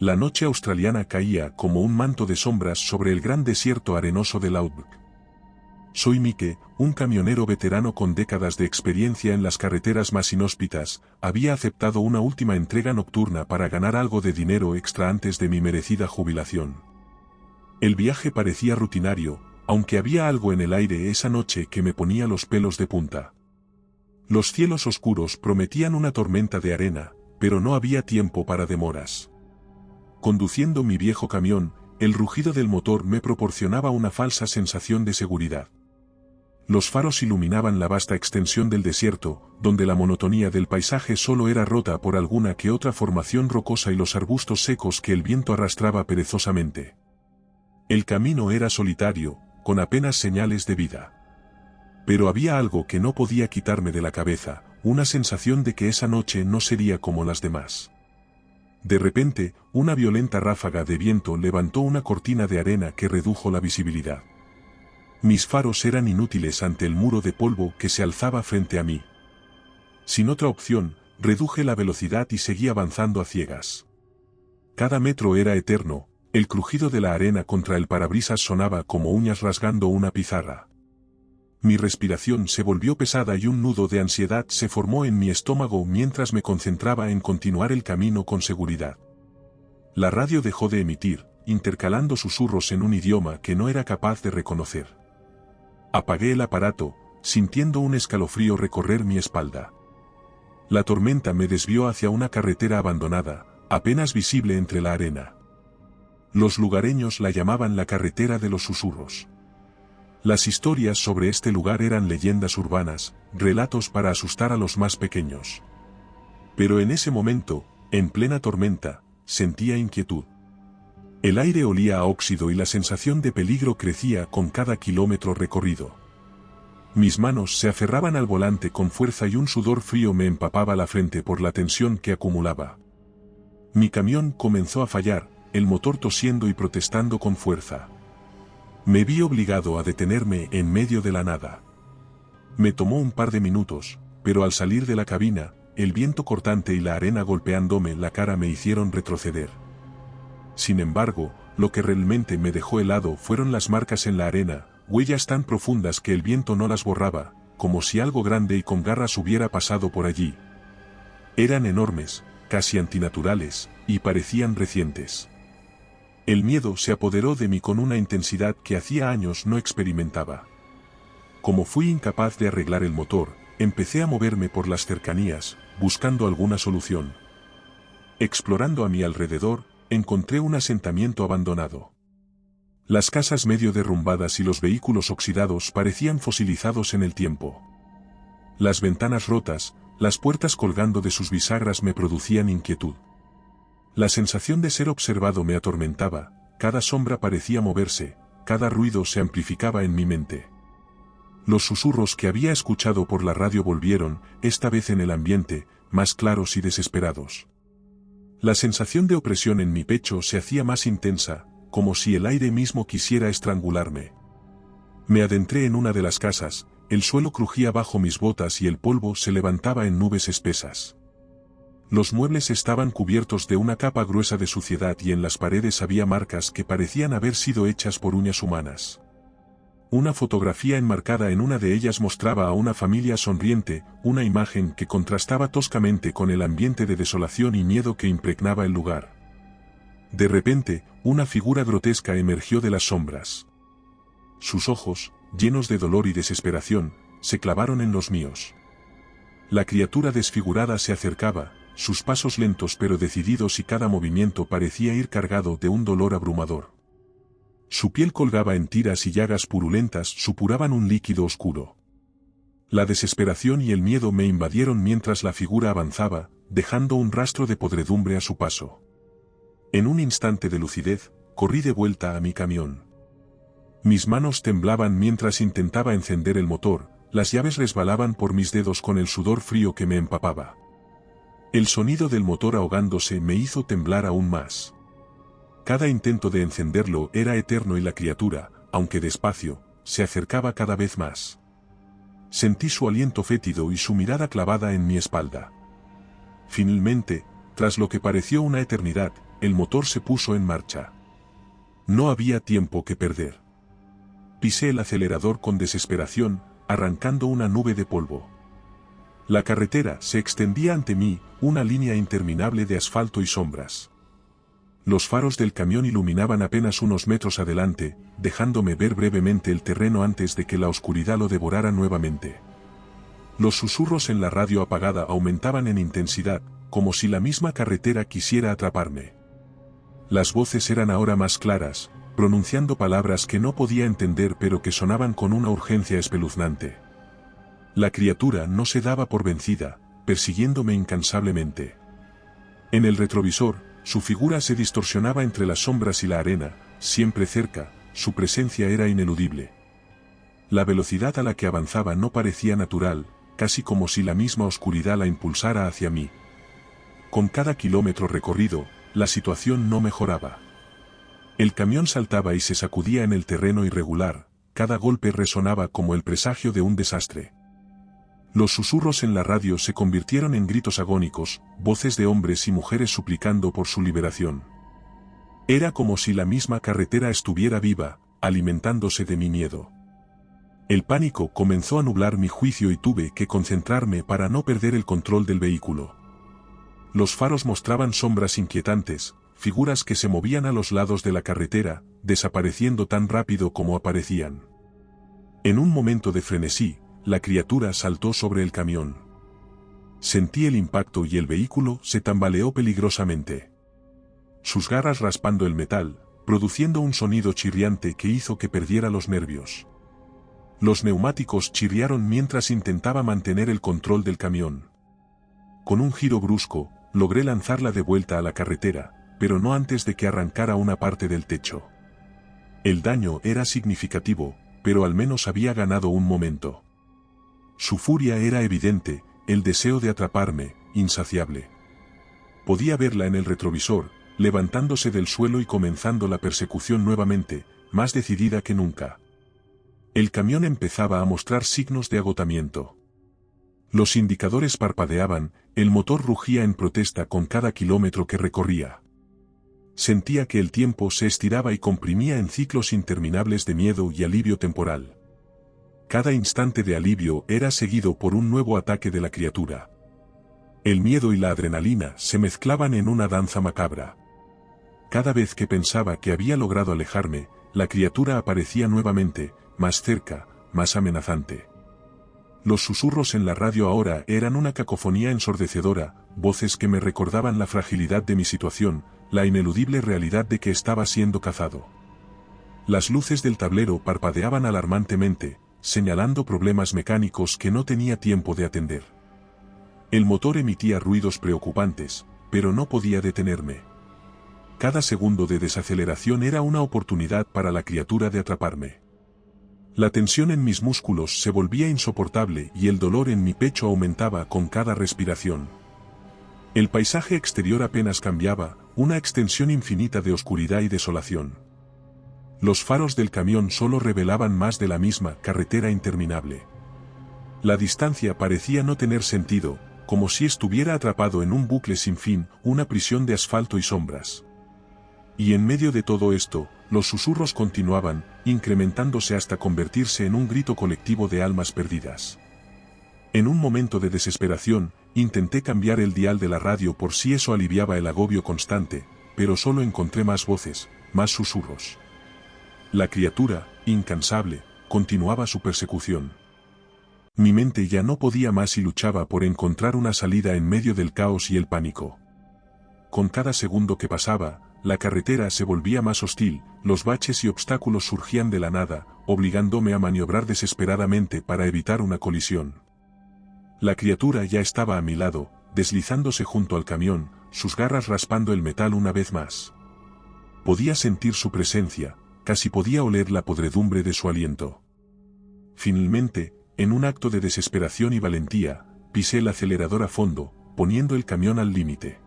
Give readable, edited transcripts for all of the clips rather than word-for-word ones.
La noche australiana caía como un manto de sombras sobre el gran desierto arenoso del Outback. Soy Mike, un camionero veterano con décadas de experiencia en las carreteras más inhóspitas. Había aceptado una última entrega nocturna para ganar algo de dinero extra antes de mi merecida jubilación. El viaje parecía rutinario, aunque había algo en el aire esa noche que me ponía los pelos de punta. Los cielos oscuros prometían una tormenta de arena, pero no había tiempo para demoras. Conduciendo mi viejo camión, el rugido del motor me proporcionaba una falsa sensación de seguridad. Los faros iluminaban la vasta extensión del desierto, donde la monotonía del paisaje solo era rota por alguna que otra formación rocosa y los arbustos secos que el viento arrastraba perezosamente. El camino era solitario, con apenas señales de vida. Pero había algo que no podía quitarme de la cabeza, una sensación de que esa noche no sería como las demás. De repente, una violenta ráfaga de viento levantó una cortina de arena que redujo la visibilidad. Mis faros eran inútiles ante el muro de polvo que se alzaba frente a mí. Sin otra opción, reduje la velocidad y seguí avanzando a ciegas. Cada metro era eterno, el crujido de la arena contra el parabrisas sonaba como uñas rasgando una pizarra. Mi respiración se volvió pesada y un nudo de ansiedad se formó en mi estómago mientras me concentraba en continuar el camino con seguridad. La radio dejó de emitir, intercalando susurros en un idioma que no era capaz de reconocer. Apagué el aparato, sintiendo un escalofrío recorrer mi espalda. La tormenta me desvió hacia una carretera abandonada, apenas visible entre la arena. Los lugareños la llamaban la carretera de los susurros. Las historias sobre este lugar eran leyendas urbanas, relatos para asustar a los más pequeños. Pero en ese momento, en plena tormenta, sentía inquietud. El aire olía a óxido y la sensación de peligro crecía con cada kilómetro recorrido. Mis manos se aferraban al volante con fuerza y un sudor frío me empapaba la frente por la tensión que acumulaba. Mi camión comenzó a fallar, el motor tosiendo y protestando con fuerza. Me vi obligado a detenerme en medio de la nada. Me tomó un par de minutos, pero al salir de la cabina, el viento cortante y la arena golpeándome la cara me hicieron retroceder. Sin embargo, lo que realmente me dejó helado fueron las marcas en la arena, huellas tan profundas que el viento no las borraba, como si algo grande y con garras hubiera pasado por allí. Eran enormes, casi antinaturales, y parecían recientes. El miedo se apoderó de mí con una intensidad que hacía años no experimentaba. Como fui incapaz de arreglar el motor, empecé a moverme por las cercanías, buscando alguna solución. Explorando a mi alrededor, encontré un asentamiento abandonado. Las casas medio derrumbadas y los vehículos oxidados parecían fosilizados en el tiempo. Las ventanas rotas, las puertas colgando de sus bisagras me producían inquietud. La sensación de ser observado me atormentaba, cada sombra parecía moverse, cada ruido se amplificaba en mi mente. Los susurros que había escuchado por la radio volvieron, esta vez en el ambiente, más claros y desesperados. La sensación de opresión en mi pecho se hacía más intensa, como si el aire mismo quisiera estrangularme. Me adentré en una de las casas, el suelo crujía bajo mis botas y el polvo se levantaba en nubes espesas. Los muebles estaban cubiertos de una capa gruesa de suciedad y en las paredes había marcas que parecían haber sido hechas por uñas humanas. Una fotografía enmarcada en una de ellas mostraba a una familia sonriente, una imagen que contrastaba toscamente con el ambiente de desolación y miedo que impregnaba el lugar. De repente, una figura grotesca emergió de las sombras. Sus ojos, llenos de dolor y desesperación, se clavaron en los míos. La criatura desfigurada se acercaba, sus pasos lentos pero decididos y cada movimiento parecía ir cargado de un dolor abrumador. Su piel colgaba en tiras y llagas purulentas supuraban un líquido oscuro. La desesperación y el miedo me invadieron mientras la figura avanzaba, dejando un rastro de podredumbre a su paso. En un instante de lucidez, corrí de vuelta a mi camión. Mis manos temblaban mientras intentaba encender el motor, las llaves resbalaban por mis dedos con el sudor frío que me empapaba. El sonido del motor ahogándose me hizo temblar aún más. Cada intento de encenderlo era eterno y la criatura, aunque despacio, se acercaba cada vez más. Sentí su aliento fétido y su mirada clavada en mi espalda. Finalmente, tras lo que pareció una eternidad, el motor se puso en marcha. No había tiempo que perder. Pisé el acelerador con desesperación, arrancando una nube de polvo. La carretera se extendía ante mí, una línea interminable de asfalto y sombras. Los faros del camión iluminaban apenas unos metros adelante, dejándome ver brevemente el terreno antes de que la oscuridad lo devorara nuevamente. Los susurros en la radio apagada aumentaban en intensidad, como si la misma carretera quisiera atraparme. Las voces eran ahora más claras, pronunciando palabras que no podía entender pero que sonaban con una urgencia espeluznante. La criatura no se daba por vencida, persiguiéndome incansablemente. En el retrovisor, su figura se distorsionaba entre las sombras y la arena, siempre cerca, su presencia era ineludible. La velocidad a la que avanzaba no parecía natural, casi como si la misma oscuridad la impulsara hacia mí. Con cada kilómetro recorrido, la situación no mejoraba. El camión saltaba y se sacudía en el terreno irregular, cada golpe resonaba como el presagio de un desastre. Los susurros en la radio se convirtieron en gritos agónicos, voces de hombres y mujeres suplicando por su liberación. Era como si la misma carretera estuviera viva, alimentándose de mi miedo. El pánico comenzó a nublar mi juicio y tuve que concentrarme para no perder el control del vehículo. Los faros mostraban sombras inquietantes, figuras que se movían a los lados de la carretera, desapareciendo tan rápido como aparecían. En un momento de frenesí, la criatura saltó sobre el camión. Sentí el impacto y el vehículo se tambaleó peligrosamente. Sus garras raspando el metal, produciendo un sonido chirriante que hizo que perdiera los nervios. Los neumáticos chirriaron mientras intentaba mantener el control del camión. Con un giro brusco, logré lanzarla de vuelta a la carretera, pero no antes de que arrancara una parte del techo. El daño era significativo, pero al menos había ganado un momento. Su furia era evidente, el deseo de atraparme, insaciable. Podía verla en el retrovisor, levantándose del suelo y comenzando la persecución nuevamente, más decidida que nunca. El camión empezaba a mostrar signos de agotamiento. Los indicadores parpadeaban, el motor rugía en protesta con cada kilómetro que recorría. Sentía que el tiempo se estiraba y comprimía en ciclos interminables de miedo y alivio temporal. Cada instante de alivio era seguido por un nuevo ataque de la criatura. El miedo y la adrenalina se mezclaban en una danza macabra. Cada vez que pensaba que había logrado alejarme, la criatura aparecía nuevamente, más cerca, más amenazante. Los susurros en la radio ahora eran una cacofonía ensordecedora, voces que me recordaban la fragilidad de mi situación, la ineludible realidad de que estaba siendo cazado. Las luces del tablero parpadeaban alarmantemente, señalando problemas mecánicos que no tenía tiempo de atender. El motor emitía ruidos preocupantes, pero no podía detenerme. Cada segundo de desaceleración era una oportunidad para la criatura de atraparme. La tensión en mis músculos se volvía insoportable y el dolor en mi pecho aumentaba con cada respiración. El paisaje exterior apenas cambiaba, una extensión infinita de oscuridad y desolación. Los faros del camión solo revelaban más de la misma carretera interminable. La distancia parecía no tener sentido, como si estuviera atrapado en un bucle sin fin, una prisión de asfalto y sombras. Y en medio de todo esto, los susurros continuaban, incrementándose hasta convertirse en un grito colectivo de almas perdidas. En un momento de desesperación, intenté cambiar el dial de la radio por si eso aliviaba el agobio constante, pero solo encontré más voces, más susurros. La criatura, incansable, continuaba su persecución. Mi mente ya no podía más y luchaba por encontrar una salida en medio del caos y el pánico. Con cada segundo que pasaba, la carretera se volvía más hostil, los baches y obstáculos surgían de la nada, obligándome a maniobrar desesperadamente para evitar una colisión. La criatura ya estaba a mi lado, deslizándose junto al camión, sus garras raspando el metal una vez más. Podía sentir su presencia, casi podía oler la podredumbre de su aliento. Finalmente, en un acto de desesperación y valentía, pisé el acelerador a fondo, poniendo el camión al límite.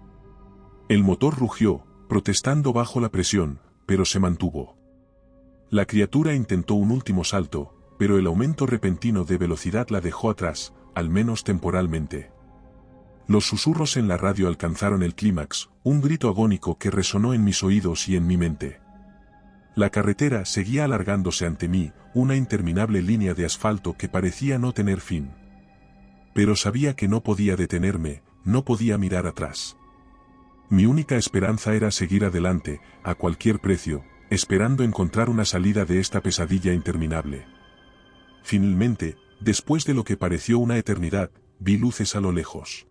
El motor rugió, protestando bajo la presión, pero se mantuvo. La criatura intentó un último salto, pero el aumento repentino de velocidad la dejó atrás, al menos temporalmente. Los susurros en la radio alcanzaron el clímax, un grito agónico que resonó en mis oídos y en mi mente. La carretera seguía alargándose ante mí, una interminable línea de asfalto que parecía no tener fin. Pero sabía que no podía detenerme, no podía mirar atrás. Mi única esperanza era seguir adelante, a cualquier precio, esperando encontrar una salida de esta pesadilla interminable. Finalmente, después de lo que pareció una eternidad, vi luces a lo lejos.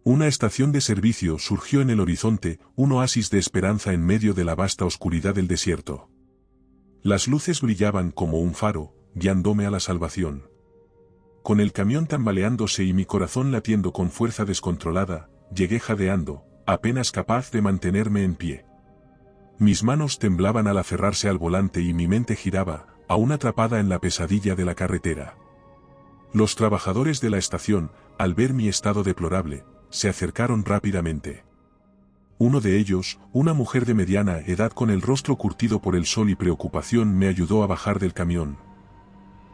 Una estación de servicio surgió en el horizonte, un oasis de esperanza en medio de la vasta oscuridad del desierto. Las luces brillaban como un faro, guiándome a la salvación. Con el camión tambaleándose y mi corazón latiendo con fuerza descontrolada, llegué jadeando, apenas capaz de mantenerme en pie. Mis manos temblaban al aferrarse al volante y mi mente giraba, aún atrapada en la pesadilla de la carretera. Los trabajadores de la estación, al ver mi estado deplorable, se acercaron rápidamente. Uno de ellos, una mujer de mediana edad con el rostro curtido por el sol y preocupación, me ayudó a bajar del camión.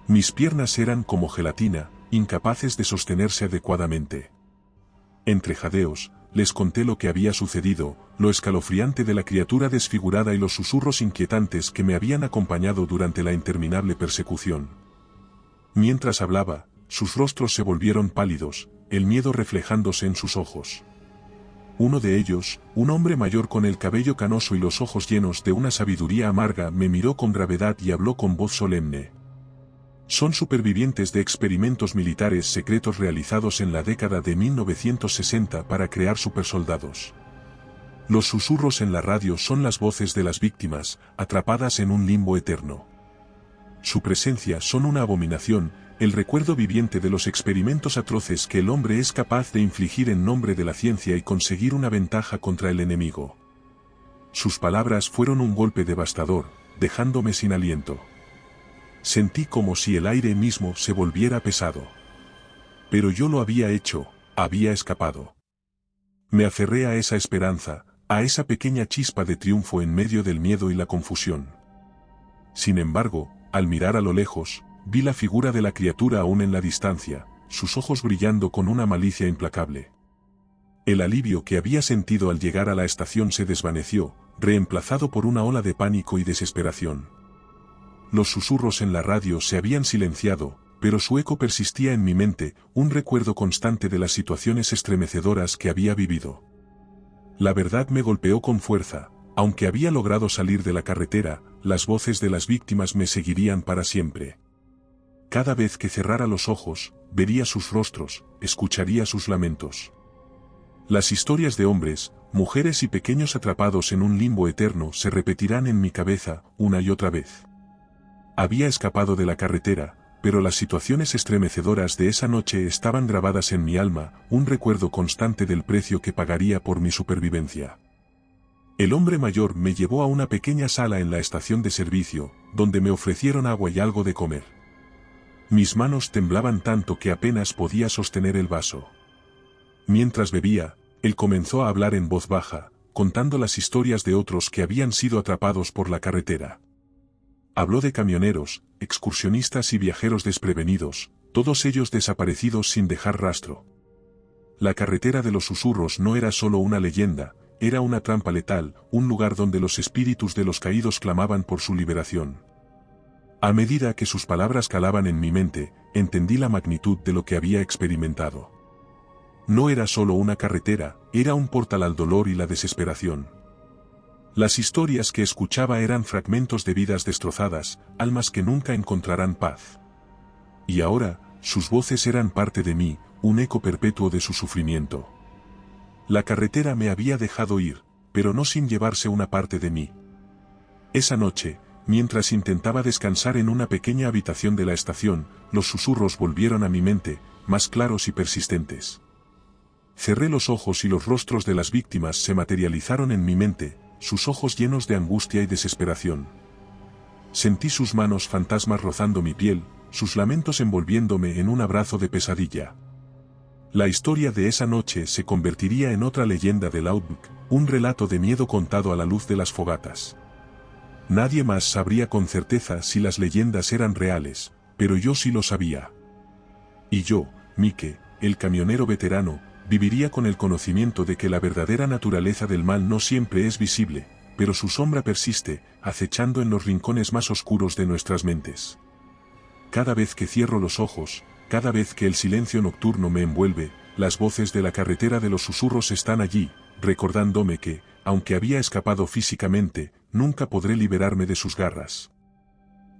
Mis piernas eran como gelatina, incapaces de sostenerse adecuadamente. Entre jadeos, les conté lo que había sucedido, lo escalofriante de la criatura desfigurada y los susurros inquietantes que me habían acompañado durante la interminable persecución. Mientras hablaba, sus rostros se volvieron pálidos, el miedo reflejándose en sus ojos. Uno de ellos, un hombre mayor con el cabello canoso y los ojos llenos de una sabiduría amarga, me miró con gravedad y habló con voz solemne. Son supervivientes de experimentos militares secretos realizados en la década de 1960 para crear supersoldados. Los susurros en la radio son las voces de las víctimas, atrapadas en un limbo eterno. Su presencia son una abominación, el recuerdo viviente de los experimentos atroces que el hombre es capaz de infligir en nombre de la ciencia y conseguir una ventaja contra el enemigo. Sus palabras fueron un golpe devastador, dejándome sin aliento. Sentí como si el aire mismo se volviera pesado. Pero yo lo había hecho, había escapado. Me aferré a esa esperanza, a esa pequeña chispa de triunfo en medio del miedo y la confusión. Sin embargo, al mirar a lo lejos, vi la figura de la criatura aún en la distancia, sus ojos brillando con una malicia implacable. El alivio que había sentido al llegar a la estación se desvaneció, reemplazado por una ola de pánico y desesperación. Los susurros en la radio se habían silenciado, pero su eco persistía en mi mente, un recuerdo constante de las situaciones estremecedoras que había vivido. La verdad me golpeó con fuerza, aunque había logrado salir de la carretera, las voces de las víctimas me seguirían para siempre. Cada vez que cerrara los ojos, vería sus rostros, escucharía sus lamentos. Las historias de hombres, mujeres y pequeños atrapados en un limbo eterno se repetirán en mi cabeza, una y otra vez. Había escapado de la carretera, pero las situaciones estremecedoras de esa noche estaban grabadas en mi alma, un recuerdo constante del precio que pagaría por mi supervivencia. El hombre mayor me llevó a una pequeña sala en la estación de servicio, donde me ofrecieron agua y algo de comer. Mis manos temblaban tanto que apenas podía sostener el vaso. Mientras bebía, él comenzó a hablar en voz baja, contando las historias de otros que habían sido atrapados por la carretera. Habló de camioneros, excursionistas y viajeros desprevenidos, todos ellos desaparecidos sin dejar rastro. La carretera de los susurros no era solo una leyenda, era una trampa letal, un lugar donde los espíritus de los caídos clamaban por su liberación. A medida que sus palabras calaban en mi mente, entendí la magnitud de lo que había experimentado. No era solo una carretera, era un portal al dolor y la desesperación. Las historias que escuchaba eran fragmentos de vidas destrozadas, almas que nunca encontrarán paz. Y ahora, sus voces eran parte de mí, un eco perpetuo de su sufrimiento. La carretera me había dejado ir, pero no sin llevarse una parte de mí. Esa noche, mientras intentaba descansar en una pequeña habitación de la estación, los susurros volvieron a mi mente, más claros y persistentes. Cerré los ojos y los rostros de las víctimas se materializaron en mi mente, sus ojos llenos de angustia y desesperación. Sentí sus manos fantasmas rozando mi piel, sus lamentos envolviéndome en un abrazo de pesadilla. La historia de esa noche se convertiría en otra leyenda del Outback, un relato de miedo contado a la luz de las fogatas. Nadie más sabría con certeza si las leyendas eran reales, pero yo sí lo sabía. Y yo, Mike, el camionero veterano, Viviría con el conocimiento de que la verdadera naturaleza del mal no siempre es visible, pero su sombra persiste, acechando en los rincones más oscuros de nuestras mentes. Cada vez que cierro los ojos, cada vez que el silencio nocturno me envuelve, las voces de la carretera de los susurros están allí, recordándome que, aunque había escapado físicamente, nunca podré liberarme de sus garras.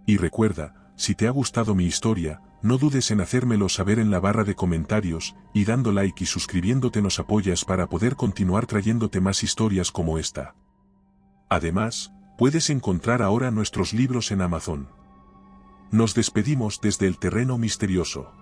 Y recuerda, si te ha gustado mi historia, no dudes en hacérmelo saber en la barra de comentarios, y dando like y suscribiéndote nos apoyas para poder continuar trayéndote más historias como esta. Además, puedes encontrar ahora nuestros libros en Amazon. Nos despedimos desde el terreno misterioso.